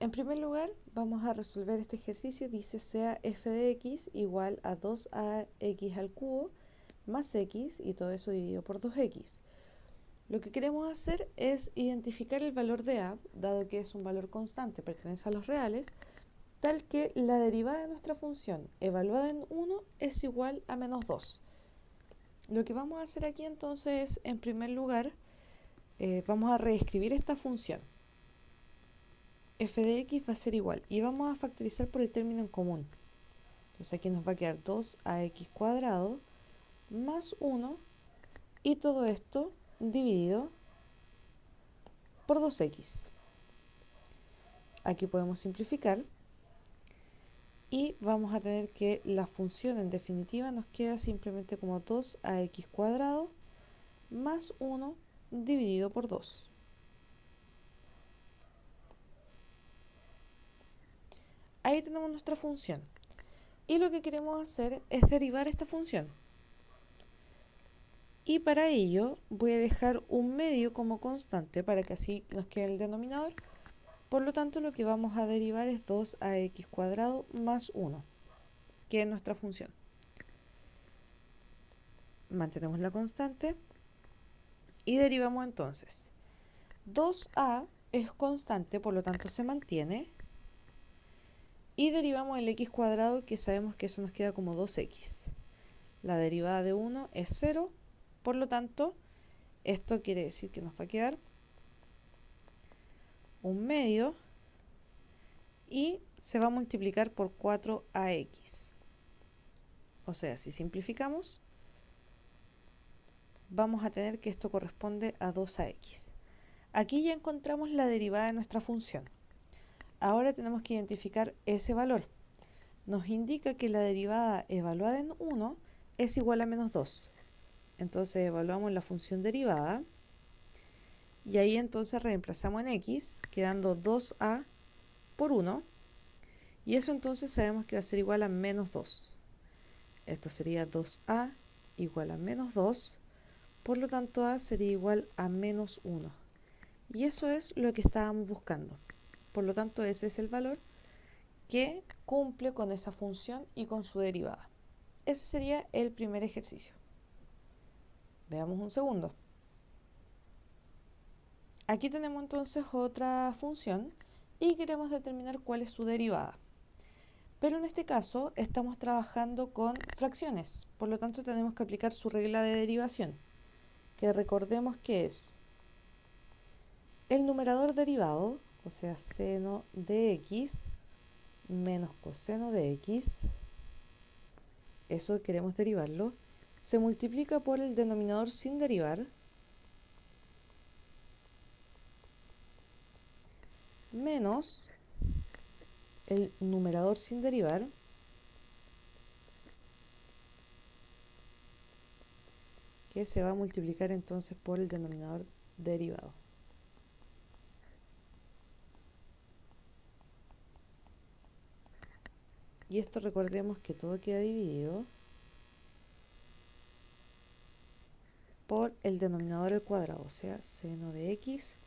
En primer lugar, vamos a resolver este ejercicio. Dice sea f de x igual a 2ax al cubo más x y todo eso dividido por 2x. Lo que queremos hacer es identificar el valor de a, dado que es un valor constante, pertenece a los reales, tal que la derivada de nuestra función evaluada en 1 es igual a menos 2. Lo que vamos a hacer aquí entonces es, en primer lugar, vamos a reescribir esta función. F de x va a ser igual, y vamos a factorizar por el término en común. Entonces aquí nos va a quedar 2ax cuadrado más 1, y todo esto dividido por 2x. Aquí podemos simplificar y vamos a tener que la función en definitiva nos queda simplemente como 2ax cuadrado más 1 dividido por 2. Ahí tenemos nuestra función. Y lo que queremos hacer es derivar esta función. Y para ello voy a dejar un medio como constante para que así nos quede el denominador. Por lo tanto, lo que vamos a derivar es 2ax cuadrado más 1, que es nuestra función. Mantenemos la constante y derivamos entonces. 2a es constante, por lo tanto se mantiene. Y derivamos el x cuadrado, que sabemos que eso nos queda como 2x. La derivada de 1 es 0, por lo tanto, esto quiere decir que nos va a quedar un medio y se va a multiplicar por 4ax. O sea, si simplificamos, vamos a tener que esto corresponde a 2ax. Aquí ya encontramos la derivada de nuestra función. Ahora tenemos que identificar ese valor. Nos indica que la derivada evaluada en 1 es igual a menos 2. Entonces evaluamos la función derivada y ahí entonces reemplazamos en x, quedando 2a por 1, y eso entonces sabemos que va a ser igual a menos 2. Esto sería 2a igual a menos 2, por lo tanto a sería igual a menos 1. Y eso es lo que estábamos buscando. Por lo tanto, ese es el valor que cumple con esa función y con su derivada. Ese sería el primer ejercicio. Veamos un segundo. Aquí tenemos entonces otra función y queremos determinar cuál es su derivada. Pero en este caso estamos trabajando con fracciones, por lo tanto tenemos que aplicar su regla de derivación, que recordemos que es el numerador derivado, o sea, seno de x menos coseno de x, eso queremos derivarlo, se multiplica por el denominador sin derivar, menos el numerador sin derivar, que se va a multiplicar entonces por el denominador derivado. Y esto recordemos que todo queda dividido por el denominador al cuadrado, o sea, seno de x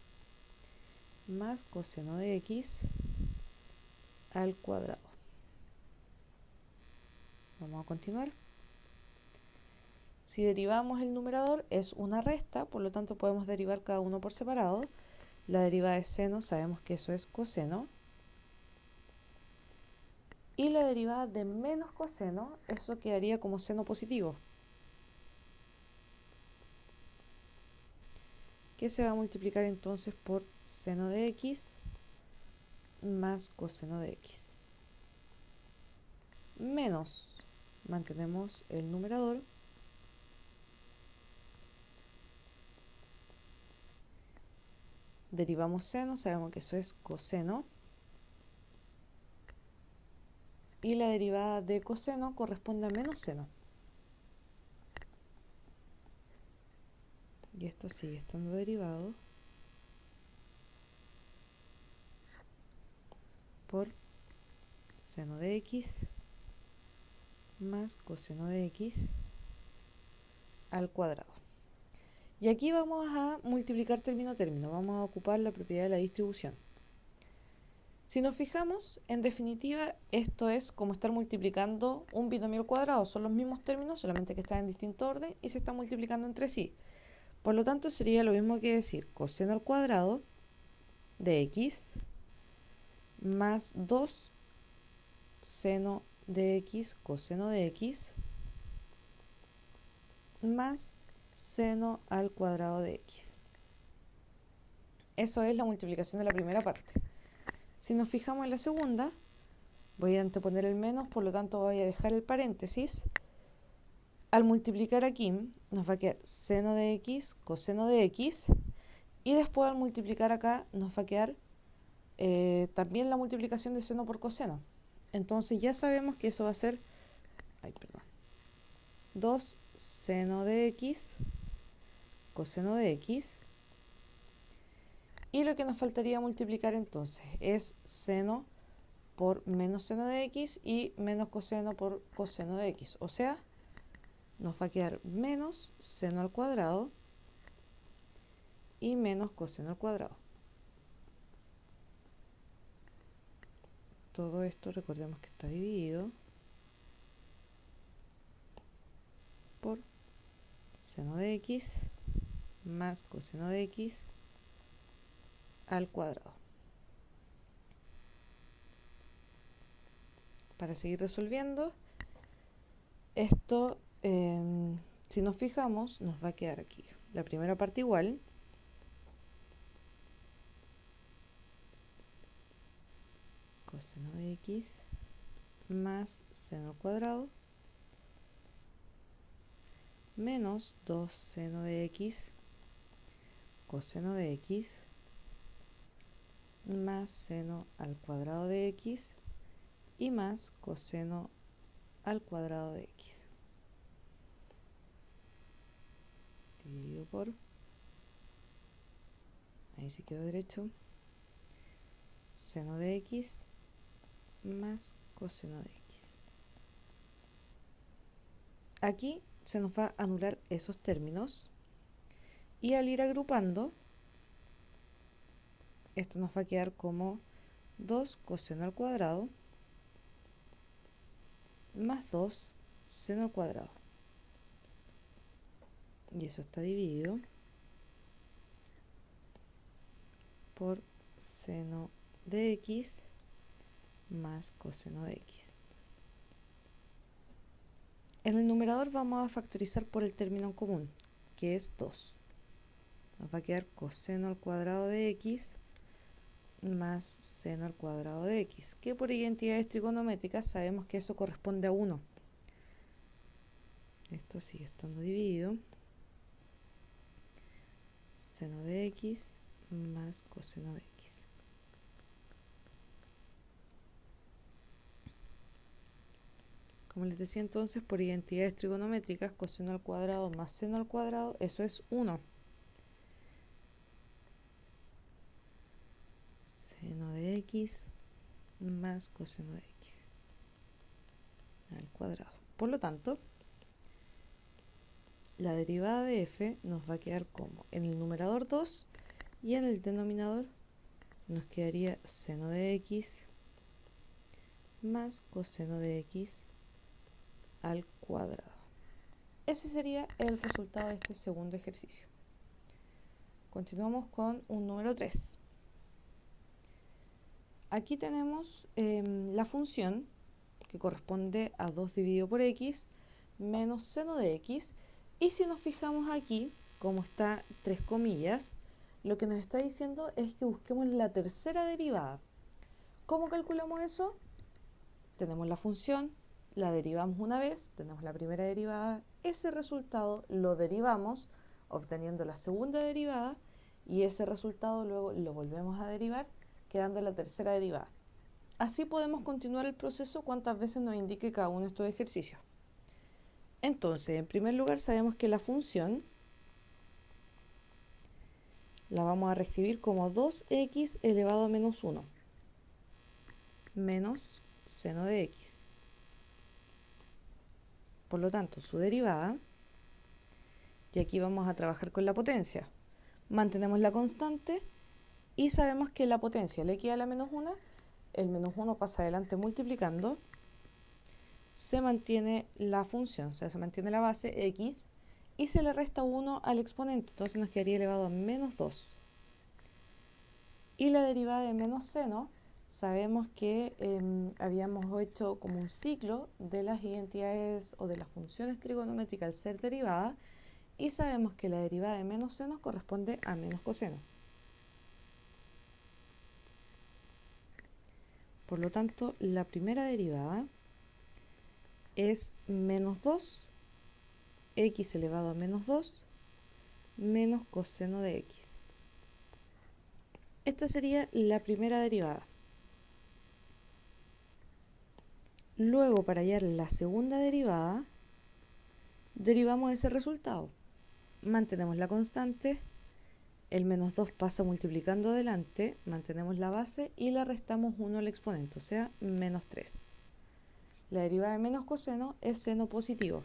más coseno de x al cuadrado. Vamos a continuar. Si derivamos el numerador es una resta, por lo tanto podemos derivar cada uno por separado. La derivada de seno sabemos que eso es coseno. Y la derivada de menos coseno, eso quedaría como seno positivo, que se va a multiplicar entonces por seno de x más coseno de x. Menos, mantenemos el numerador, derivamos seno, sabemos que eso es coseno, y la derivada de coseno corresponde a menos seno. Y esto sigue estando derivado por seno de x más coseno de x al cuadrado. Y aquí vamos a multiplicar término a término, vamos a ocupar la propiedad de la distribución. Si nos fijamos, en definitiva, esto es como estar multiplicando un binomio al cuadrado. Son los mismos términos, solamente que están en distinto orden y se están multiplicando entre sí. Por lo tanto, sería lo mismo que decir coseno al cuadrado de x más 2 seno de x coseno de x más seno al cuadrado de x. Eso es la multiplicación de la primera parte. Si nos fijamos en la segunda, voy a anteponer el menos, por lo tanto voy a dejar el paréntesis. Al multiplicar aquí, nos va a quedar seno de x coseno de x, y después al multiplicar acá nos va a quedar también la multiplicación de seno por coseno. Entonces ya sabemos que eso va a ser 2 seno de x coseno de x, y lo que nos faltaría multiplicar entonces es seno por menos seno de x y menos coseno por coseno de x. O sea, nos va a quedar menos seno al cuadrado y menos coseno al cuadrado. Todo esto recordemos que está dividido por seno de x más coseno de x al cuadrado. Para seguir resolviendo, esto, si nos fijamos, nos va a quedar aquí la primera parte igual, coseno de x más seno al cuadrado menos 2 seno de x coseno de x más seno al cuadrado de x y más coseno al cuadrado de x dividido por, ahí sí quedó derecho, seno de x más coseno de x. Aquí se nos va a anular esos términos, y al ir agrupando, esto nos va a quedar como 2 coseno al cuadrado más 2 seno al cuadrado, y eso está dividido por seno de x más coseno de x. En el numerador vamos a factorizar por el término común, que es 2. Nos va a quedar coseno al cuadrado de x más seno al cuadrado de x, que por identidades trigonométricas sabemos que eso corresponde a 1. Esto sigue estando dividido. Seno de x más coseno de x. Como les decía entonces, por identidades trigonométricas, coseno al cuadrado más seno al cuadrado, eso es 1. Seno de x más coseno de x al cuadrado. Por lo tanto, la derivada de f nos va a quedar como en el numerador 2 y en el denominador nos quedaría seno de x más coseno de x al cuadrado. Ese sería el resultado de este segundo ejercicio. Continuamos con un número 3. Aquí tenemos la función que corresponde a 2 dividido por x menos seno de x, y si nos fijamos aquí, como está 3 comillas, lo que nos está diciendo es que busquemos la tercera derivada. ¿Cómo calculamos eso? Tenemos la función, la derivamos una vez, tenemos la primera derivada, ese resultado lo derivamos obteniendo la segunda derivada, y ese resultado luego lo volvemos a derivar quedando la tercera derivada. Así podemos continuar el proceso cuantas veces nos indique cada uno de estos ejercicios. Entonces, en primer lugar, sabemos que la función la vamos a reescribir como 2x elevado a menos 1 menos seno de x. Por lo tanto, su derivada, y aquí vamos a trabajar con la potencia, mantenemos la constante y sabemos que la potencia le equivale a menos 1 el menos 1 pasa adelante multiplicando, se mantiene la función, o sea, se mantiene la base x y se le resta 1 al exponente, entonces nos quedaría elevado a menos 2. Y la derivada de menos seno, sabemos que habíamos hecho como un ciclo de las identidades o de las funciones trigonométricas al ser derivada, y sabemos que la derivada de menos seno corresponde a menos coseno. Por lo tanto, la primera derivada es menos 2, x elevado a menos 2, menos coseno de x. Esta sería la primera derivada. Luego, para hallar la segunda derivada, derivamos ese resultado. Mantenemos la constante, el menos 2 pasa multiplicando adelante, mantenemos la base y le restamos 1 al exponente, o sea, menos 3. La derivada de menos coseno es seno positivo.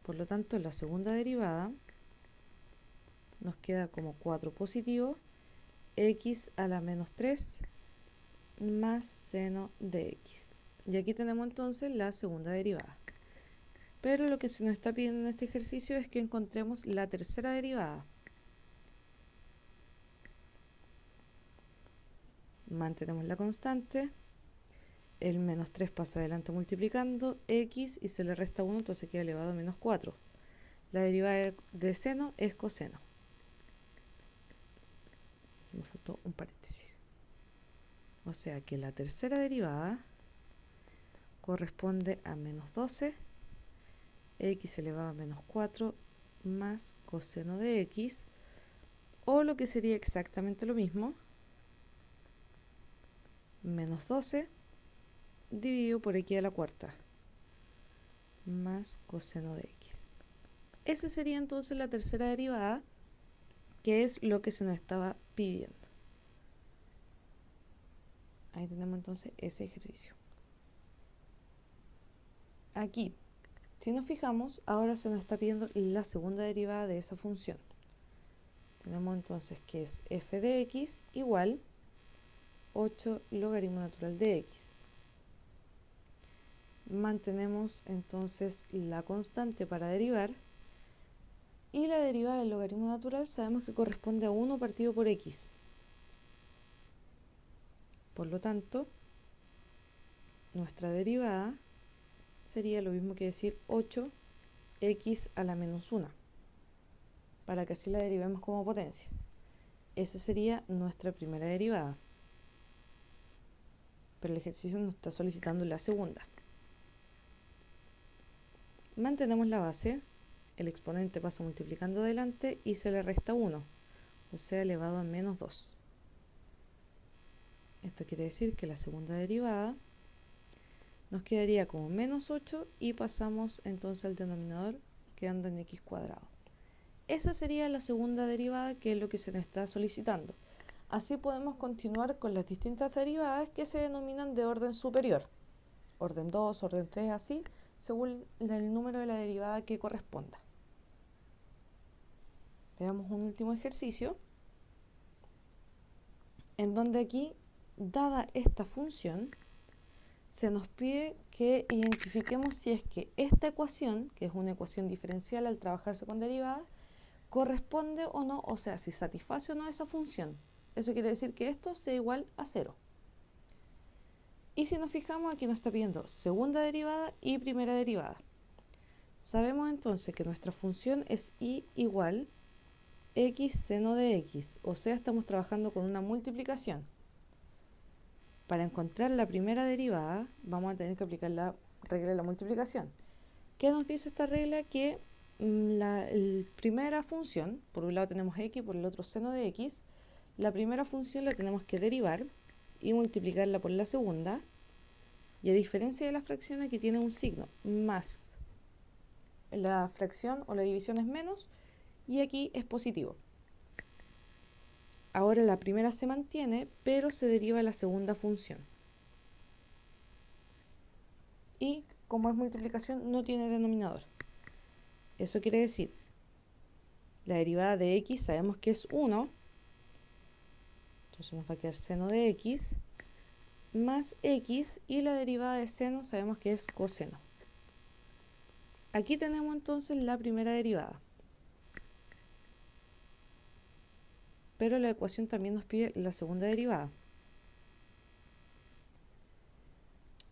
Por lo tanto, la segunda derivada nos queda como 4 positivo, x a la menos 3 más seno de x. Y aquí tenemos entonces la segunda derivada. Pero lo que se nos está pidiendo en este ejercicio es que encontremos la tercera derivada. Mantenemos la constante, el menos 3 pasa adelante multiplicando, x y se le resta 1, entonces queda elevado a menos 4. La derivada de seno es coseno. Me faltó un paréntesis. O sea que la tercera derivada corresponde a menos 12, x elevado a menos 4 más coseno de x, o lo que sería exactamente lo mismo, menos 12 dividido por x a la cuarta más coseno de x. Esa sería entonces la tercera derivada, que es lo que se nos estaba pidiendo. Ahí tenemos entonces ese ejercicio. Aquí, si nos fijamos, ahora se nos está pidiendo la segunda derivada de esa función. Tenemos entonces que es f de x igual 8 logaritmo natural de x. Mantenemos entonces la constante para derivar, y la derivada del logaritmo natural sabemos que corresponde a 1 partido por x. Por lo tanto, nuestra derivada sería lo mismo que decir 8x a la menos 1, para que así la derivemos como potencia. Esa sería nuestra primera derivada. Pero el ejercicio nos está solicitando la segunda. Mantenemos la base, el exponente pasa multiplicando adelante y se le resta 1, o sea, elevado a menos 2. Esto quiere decir que la segunda derivada nos quedaría como menos 8 y pasamos entonces al denominador quedando en x cuadrado. Esa sería la segunda derivada, que es lo que se nos está solicitando. Así podemos continuar con las distintas derivadas que se denominan de orden superior. Orden 2, orden 3, así, según el número de la derivada que corresponda. Veamos un último ejercicio, en donde aquí, dada esta función, se nos pide que identifiquemos si es que esta ecuación, que es una ecuación diferencial al trabajarse con derivadas, corresponde o no, o sea, si satisface o no esa función. Eso quiere decir que esto sea igual a 0. Y si nos fijamos, aquí nos está pidiendo segunda derivada y primera derivada. Sabemos entonces que nuestra función es y igual x seno de x, o sea, estamos trabajando con una multiplicación. Para encontrar la primera derivada, vamos a tener que aplicar la regla de la multiplicación. ¿Qué nos dice esta regla? Que la primera función, por un lado tenemos x, por el otro seno de x, la primera función la tenemos que derivar y multiplicarla por la segunda, y a diferencia de la fracción, aquí tiene un signo, más. La fracción o la división es menos, y aquí es positivo. Ahora la primera se mantiene, pero se deriva la segunda función. Y como es multiplicación, no tiene denominador. Eso quiere decir, la derivada de x sabemos que es 1, Entonces nos va a quedar seno de x más x, y la derivada de seno sabemos que es coseno. Aquí tenemos entonces la primera derivada. Pero la ecuación también nos pide la segunda derivada.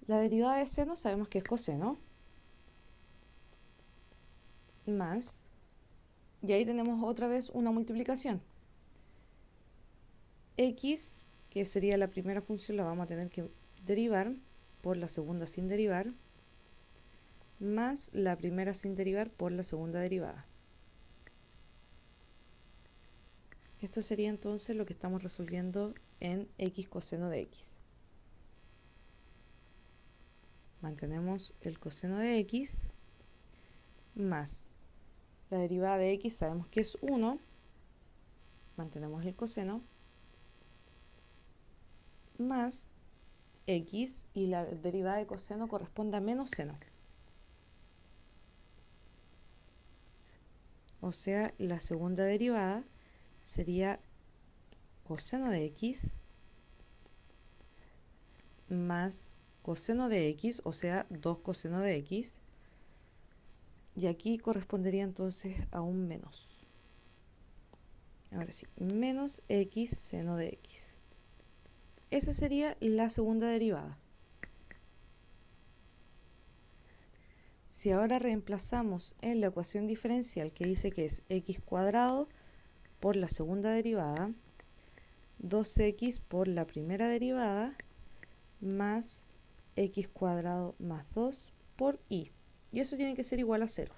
La derivada de seno sabemos que es coseno, más, y ahí tenemos otra vez una multiplicación. X, que sería la primera función, la vamos a tener que derivar por la segunda sin derivar, más la primera sin derivar por la segunda derivada. Esto sería entonces lo que estamos resolviendo en x coseno de x. Mantenemos el coseno de x más la derivada de x, sabemos que es 1, mantenemos el coseno, más x, y la derivada de coseno corresponde a menos seno. O sea, la segunda derivada sería coseno de x más coseno de x, o sea, 2 coseno de x. Y aquí correspondería entonces a un menos. Ahora sí, menos x seno de x. Esa sería la segunda derivada. Si ahora reemplazamos en la ecuación diferencial que dice que es x cuadrado por la segunda derivada, 2x por la primera derivada, más x cuadrado más 2 por y. Y eso tiene que ser igual a 0.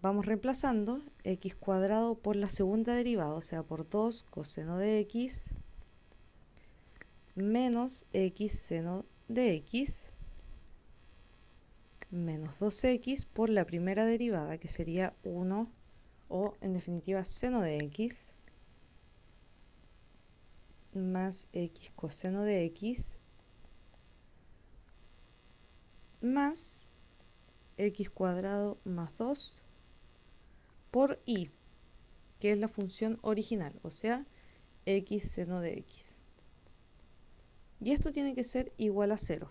Vamos reemplazando x cuadrado por la segunda derivada, o sea, por 2 coseno de x, menos x seno de x, menos 2x por la primera derivada, que sería 1, o en definitiva seno de x, más x coseno de x, más x cuadrado más 2 por y, que es la función original, o sea, x seno de x. Y esto tiene que ser igual a 0.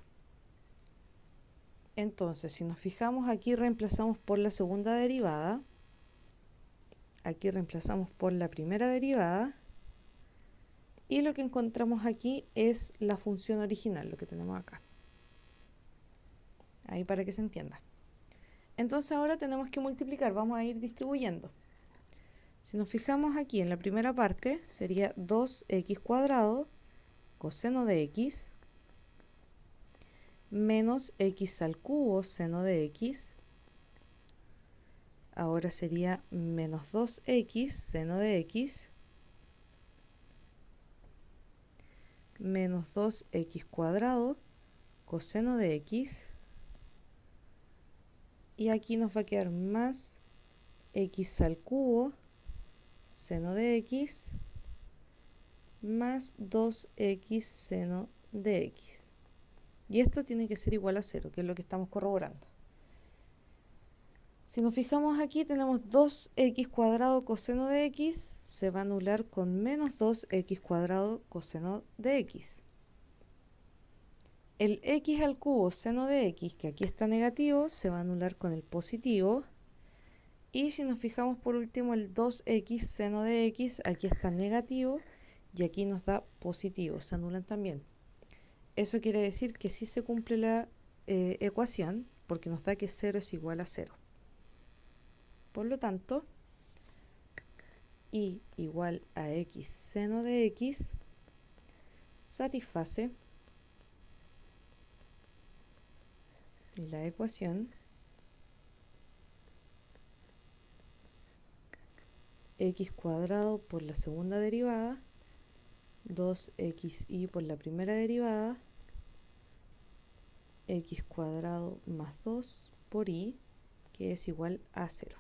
Entonces, si nos fijamos aquí, reemplazamos por la segunda derivada, aquí reemplazamos por la primera derivada, y lo que encontramos aquí es la función original, lo que tenemos acá. Ahí para que se entienda. Entonces ahora tenemos que multiplicar, vamos a ir distribuyendo. Si nos fijamos aquí en la primera parte, sería 2x cuadrado coseno de x, menos x al cubo seno de x. Ahora sería menos 2x seno de x, menos 2x cuadrado coseno de x, y aquí nos va a quedar más x al cubo seno de x, más 2x seno de x. Y esto tiene que ser igual a 0, que es lo que estamos corroborando. Si nos fijamos aquí, tenemos 2x cuadrado coseno de x, se va a anular con menos 2x cuadrado coseno de x. El x al cubo seno de x, que aquí está negativo, se va a anular con el positivo. Y si nos fijamos por último, el 2x seno de x, aquí está negativo y aquí nos da positivo, se anulan también. Eso quiere decir que sí se cumple la ecuación, porque nos da que 0 es igual a 0. Por lo tanto, y igual a x seno de x satisface la ecuación x cuadrado por la segunda derivada, 2xy por la primera derivada, x cuadrado más 2 por y, que es igual a 0.